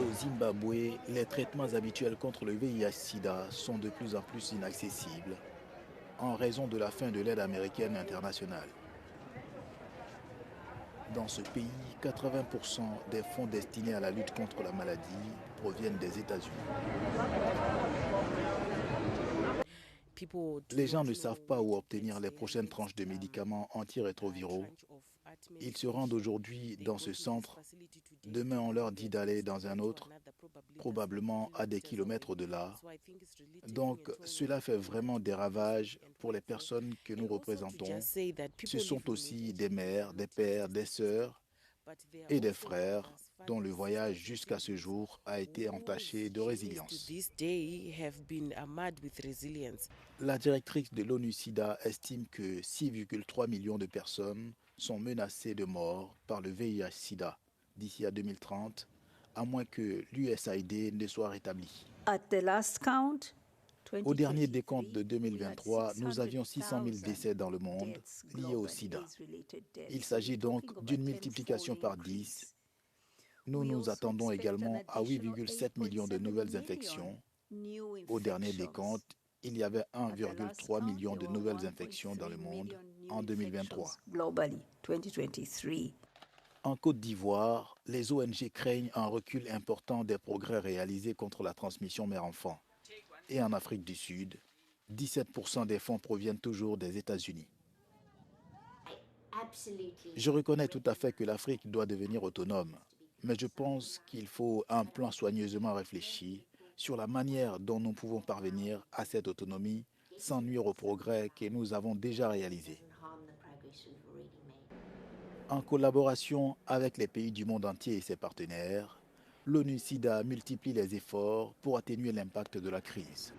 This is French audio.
Au Zimbabwe, les traitements habituels contre le VIH-Sida sont de plus en plus inaccessibles en raison de la fin de l'aide américaine internationale. Dans ce pays, 80% des fonds destinés à la lutte contre la maladie proviennent des États-Unis. Les gens ne savent pas où obtenir les prochaines tranches de médicaments antirétroviraux. Ils se rendent aujourd'hui dans ce centre. Demain, on leur dit d'aller dans un autre, probablement à des kilomètres de là. Donc, cela fait vraiment des ravages pour les personnes que nous représentons. Ce sont aussi des mères, des pères, des sœurs et des frères dont le voyage jusqu'à ce jour a été entaché de résilience. La directrice de l'ONU-SIDA estime que 6,3 millions de personnes sont menacées de mort par le VIH-SIDA d'ici à 2030, à moins que l'USAID ne soit rétabli. Au dernier décompte de 2023, nous avions 600 000 décès dans le monde liés au sida. Il s'agit donc d'une multiplication par 10. Nous nous attendons également à 8,7 millions de nouvelles infections. Au dernier décompte, il y avait 1,3 million de nouvelles infections dans le monde en 2023. En Côte d'Ivoire, les ONG craignent un recul important des progrès réalisés contre la transmission mère-enfant. Et en Afrique du Sud, 17% des fonds proviennent toujours des États-Unis. Je reconnais tout à fait que l'Afrique doit devenir autonome, mais je pense qu'il faut un plan soigneusement réfléchi sur la manière dont nous pouvons parvenir à cette autonomie sans nuire aux progrès que nous avons déjà réalisés. En collaboration avec les pays du monde entier et ses partenaires, l'ONU-SIDA multiplie les efforts pour atténuer l'impact de la crise.